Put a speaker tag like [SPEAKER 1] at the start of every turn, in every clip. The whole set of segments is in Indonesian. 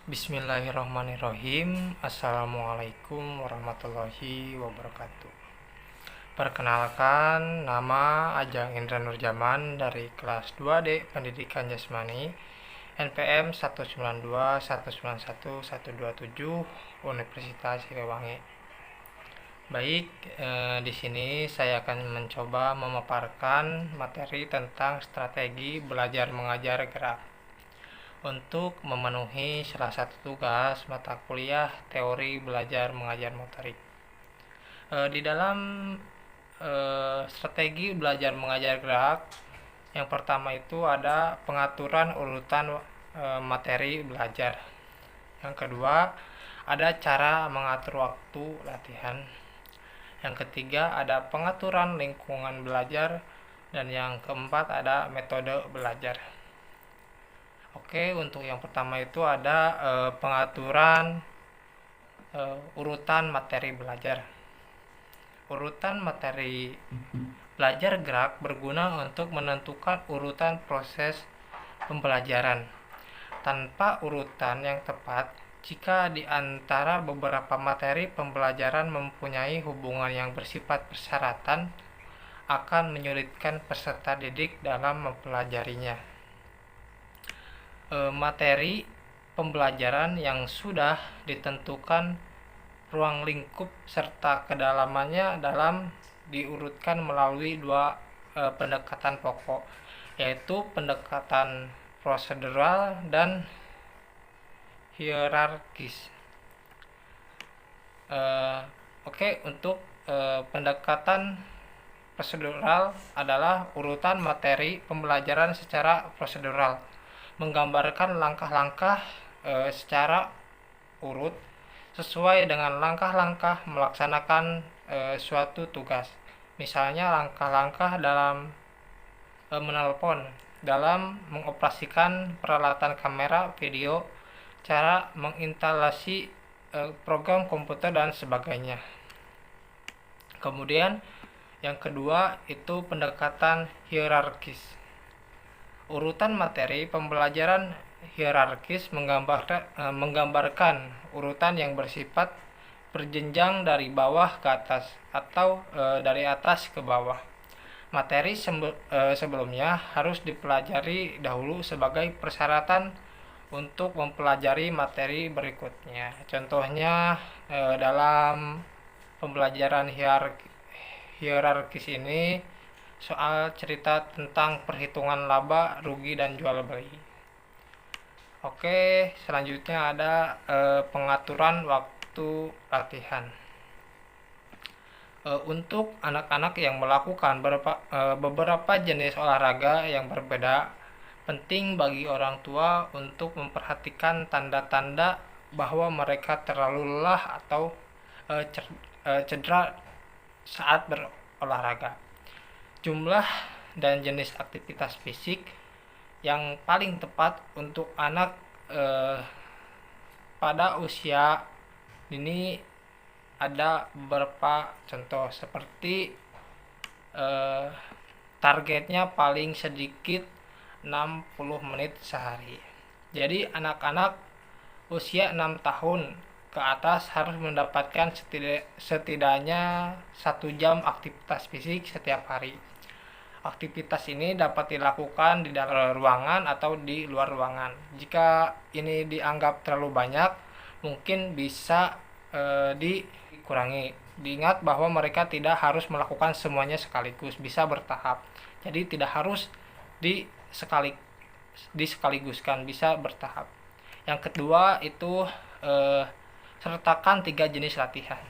[SPEAKER 1] Bismillahirrahmanirrahim. Assalamualaikum warahmatullahi wabarakatuh. Perkenalkan, nama Ajang Indra Nurjaman dari kelas 2D Pendidikan Jasmani NPM 192191127 Universitas Siliwangi. Baik, di sini saya akan mencoba memaparkan materi tentang strategi belajar mengajar gerak untuk memenuhi salah satu tugas mata kuliah teori belajar mengajar motorik. Di dalam strategi belajar mengajar gerak, yang pertama itu ada pengaturan urutan materi belajar. Yang kedua, ada cara mengatur waktu latihan. Yang ketiga, ada pengaturan lingkungan belajar. Dan yang keempat, ada metode belajar. Oke, untuk yang pertama itu ada pengaturan urutan materi belajar. Urutan materi belajar gerak berguna untuk menentukan urutan proses pembelajaran. Tanpa urutan yang tepat, jika di antara beberapa materi pembelajaran mempunyai hubungan yang bersifat persyaratan, akan menyulitkan peserta didik dalam mempelajarinya. Materi pembelajaran yang sudah ditentukan ruang lingkup serta kedalamannya dalam diurutkan melalui dua pendekatan pokok, yaitu pendekatan prosedural dan hierarkis. Untuk pendekatan prosedural adalah urutan materi pembelajaran secara prosedural, menggambarkan langkah-langkah secara urut sesuai dengan langkah-langkah melaksanakan suatu tugas. Misalnya langkah-langkah dalam menelpon, dalam mengoperasikan peralatan kamera, video, cara menginstalasi program komputer dan sebagainya. Kemudian yang kedua itu pendekatan hierarkis. Urutan materi pembelajaran hierarkis menggambarkan urutan yang bersifat berjenjang dari bawah ke atas atau dari atas ke bawah. Materi sebelumnya harus dipelajari dahulu sebagai persyaratan untuk mempelajari materi berikutnya. Contohnya dalam pembelajaran hierarkis ini soal cerita tentang perhitungan laba, rugi, dan jual beli. Oke, selanjutnya ada pengaturan waktu latihan. Untuk anak-anak yang melakukan beberapa jenis olahraga yang berbeda, penting bagi orang tua untuk memperhatikan tanda-tanda bahwa mereka terlalu lelah atau cedera saat berolahraga. Jumlah dan jenis aktivitas fisik yang paling tepat untuk anak pada usia ini ada beberapa contoh seperti targetnya paling sedikit 60 menit sehari. Jadi anak-anak usia 6 tahun ke atas harus mendapatkan setidaknya 1 jam aktivitas fisik setiap hari. Aktivitas ini dapat dilakukan di dalam ruangan atau di luar ruangan. Jika ini dianggap terlalu banyak, mungkin bisa dikurangi. Diingat bahwa mereka tidak harus melakukan semuanya sekaligus, bisa bertahap. Jadi tidak harus disekaliguskan, bisa bertahap. Yang kedua itu sertakan 3 jenis latihan.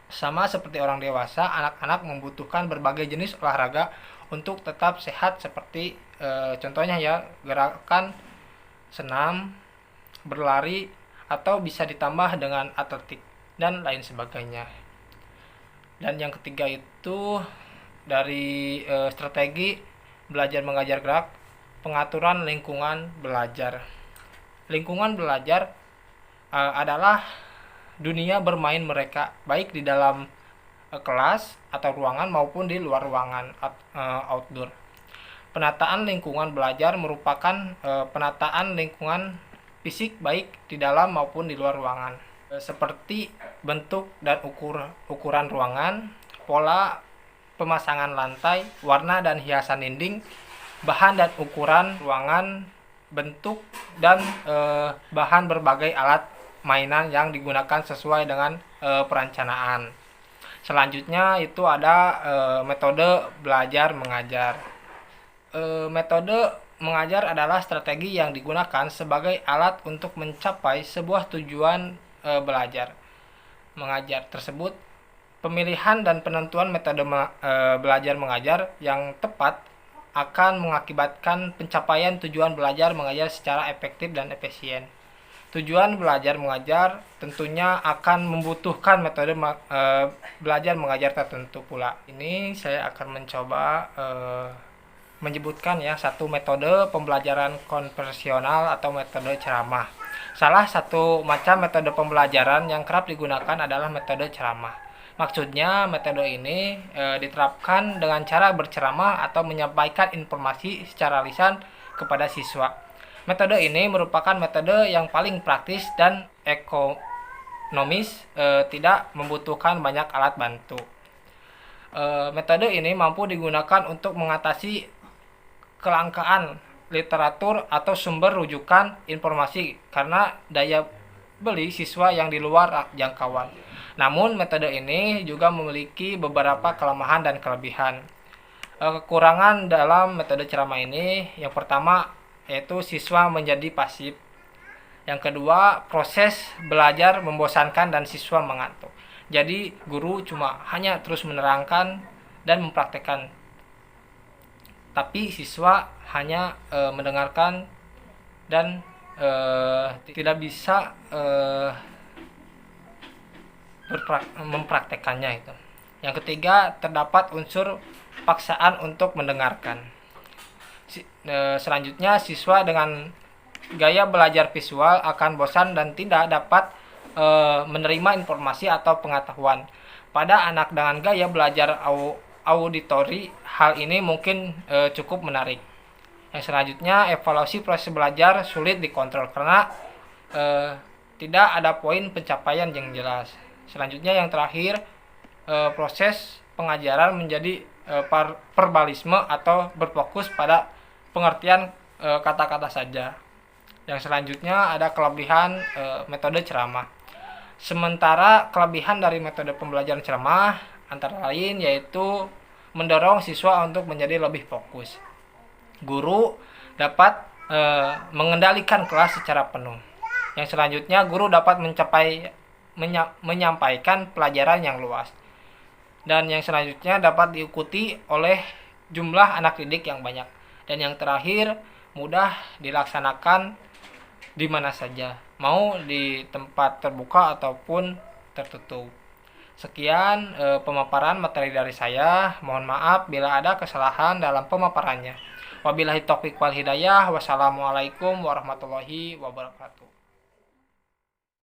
[SPEAKER 1] Sama seperti orang dewasa, anak-anak membutuhkan berbagai jenis olahraga untuk tetap sehat seperti contohnya ya gerakan senam, berlari, atau bisa ditambah dengan atletik dan lain sebagainya. Dan yang ketiga itu dari strategi belajar mengajar gerak, pengaturan lingkungan belajar. Lingkungan belajar adalah dunia bermain mereka, baik di dalam kelas atau ruangan maupun di luar ruangan outdoor. Penataan lingkungan belajar merupakan penataan lingkungan fisik baik di dalam maupun di luar ruangan. Seperti bentuk dan ukuran ruangan, pola pemasangan lantai, warna dan hiasan dinding, bahan dan ukuran ruangan, bentuk dan bahan berbagai alat mainan yang digunakan sesuai dengan perencanaan. Selanjutnya itu ada metode belajar mengajar. Metode mengajar adalah strategi yang digunakan sebagai alat untuk mencapai sebuah tujuan belajar mengajar tersebut. Pemilihan dan penentuan metode belajar mengajar yang tepat akan mengakibatkan pencapaian tujuan belajar mengajar secara efektif dan efisien. Tujuan belajar mengajar tentunya akan membutuhkan metode belajar mengajar tertentu pula. Ini saya akan mencoba menyebutkan ya satu metode pembelajaran konvensional atau metode ceramah. Salah satu macam metode pembelajaran yang kerap digunakan adalah metode ceramah. Maksudnya metode ini diterapkan dengan cara berceramah atau menyampaikan informasi secara lisan kepada siswa. Metode ini merupakan metode yang paling praktis dan ekonomis, tidak membutuhkan banyak alat bantu. Metode ini mampu digunakan untuk mengatasi kelangkaan literatur atau sumber rujukan informasi karena daya beli siswa yang di luar jangkauan. Namun metode ini juga memiliki beberapa kelemahan dan kelebihan. Kekurangan dalam metode ceramah ini yang pertama yaitu siswa menjadi pasif. Yang kedua, proses belajar membosankan dan siswa mengantuk. Jadi guru cuma hanya terus menerangkan dan mempraktekkan, tapi siswa hanya mendengarkan dan tidak bisa mempraktekannya itu. Yang ketiga, terdapat unsur paksaan untuk mendengarkan. Selanjutnya, siswa dengan gaya belajar visual akan bosan dan tidak dapat menerima informasi atau pengetahuan. Pada anak dengan gaya belajar auditori, hal ini mungkin cukup menarik. Yang selanjutnya, evaluasi proses belajar sulit dikontrol karena tidak ada poin pencapaian yang jelas. Selanjutnya yang terakhir, proses pengajaran menjadi verbalisme atau berfokus pada pengertian kata-kata saja. Yang selanjutnya ada kelebihan metode ceramah. Sementara kelebihan dari metode pembelajaran ceramah antara lain yaitu mendorong siswa untuk menjadi lebih fokus. Guru dapat mengendalikan kelas secara penuh. Yang selanjutnya, guru dapat menyampaikan pelajaran yang luas. Dan yang selanjutnya dapat diikuti oleh jumlah anak didik yang banyak. Dan yang terakhir, mudah dilaksanakan di mana saja, mau di tempat terbuka ataupun tertutup. Sekian pemaparan materi dari saya. Mohon maaf bila ada kesalahan dalam pemaparannya. Wabillahi taufiq wal hidayah. Wassalamualaikum warahmatullahi wabarakatuh.